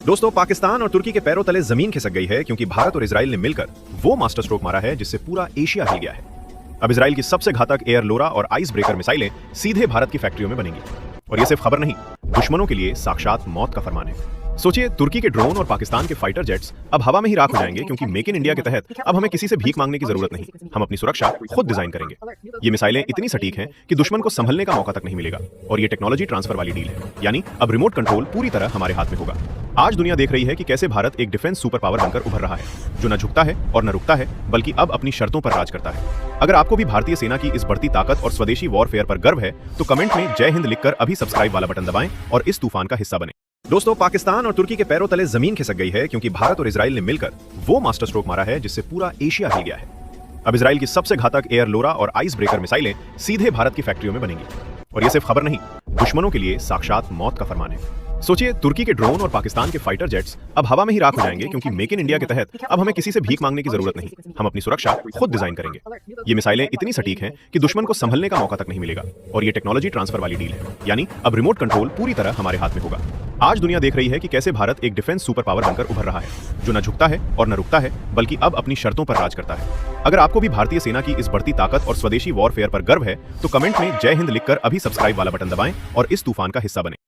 दोस्तों, पाकिस्तान और तुर्की के पैरों तले जमीन खिसक गई है क्योंकि भारत और इजराइल ने मिलकर वो मास्टर स्ट्रोक मारा है जिससे पूरा एशिया हिल गया है। अब इजराइल की सबसे घातक एयर लोरा और आइस ब्रेकर मिसाइलें सीधे भारत की फैक्ट्रियों में बनेंगी। और ये सिर्फ खबर नहीं, दुश्मनों के लिए साक्षात मौत का फरमान है। सोचिए, तुर्की के ड्रोन और पाकिस्तान के फाइटर जेट्स अब हवा में ही राख हो जाएंगे क्योंकि मेक इन इंडिया के तहत अब हमें किसी से भीख मांगने की जरूरत नहीं, हम अपनी सुरक्षा खुद डिजाइन करेंगे। ये मिसाइलें इतनी सटीक हैं कि दुश्मन को संभलने का मौका तक नहीं मिलेगा। और ये टेक्नोलॉजी ट्रांसफर वाली डील है, यानी अब रिमोट कंट्रोल पूरी तरह हमारे हाथ में होगा। आज दुनिया देख रही है कि कैसे भारत एक डिफेंस सुपर पावर बनकर उभर रहा है, जो न झुकता है और न रुकता है, बल्कि अब अपनी शर्तों पर राज करता है। अगर आपको भी भारतीय सेना की इस बढ़ती ताकत और स्वदेशी वॉरफेयर पर गर्व है, तो कमेंट में जय हिंद लिखकर अभी सब्सक्राइब वाला बटन दबाएं और इस तूफान का हिस्सा बने। दोस्तों, पाकिस्तान और तुर्की के पैरों तले जमीन खिसक गई है क्योंकि भारत और इजराइल ने मिलकर वो मास्टर स्ट्रोक मारा है जिससे पूरा एशिया हिल गया है। अब इजराइल की सबसे घातक एयर लोरा और आइस ब्रेकर मिसाइलें सीधे भारत की फैक्ट्रियों में बनेंगी। और ये सिर्फ खबर नहीं, दुश्मनों के लिए साक्षात मौत का फरमान है। सोचिए, तुर्की के ड्रोन और पाकिस्तान के फाइटर जेट्स अब हवा में ही राख हो जाएंगे क्योंकि मेक इन इंडिया के तहत अब हमें किसी से भीख मांगने की जरूरत नहीं, हम अपनी सुरक्षा खुद डिजाइन करेंगे। ये मिसाइलें इतनी सटीक हैं कि दुश्मन को संभलने का मौका तक नहीं मिलेगा। और ये टेक्नोलॉजी ट्रांसफर वाली डील है, यानी अब रिमोट कंट्रोल पूरी तरह हमारे हाथ में होगा। आज दुनिया देख रही है कि कैसे भारत एक डिफेंस सुपर पावर बनकर उभर रहा है, जो न झुकता है और न रुकता है, बल्कि अब अपनी शर्तों पर राज करता है। अगर आपको भी भारतीय सेना की इस बढ़ती ताकत और स्वदेशी वॉरफेयर पर गर्व है, तो कमेंट में जय हिंद लिखकर अभी सब्सक्राइब वाला बटन दबाएं और इस तूफान का हिस्सा बने।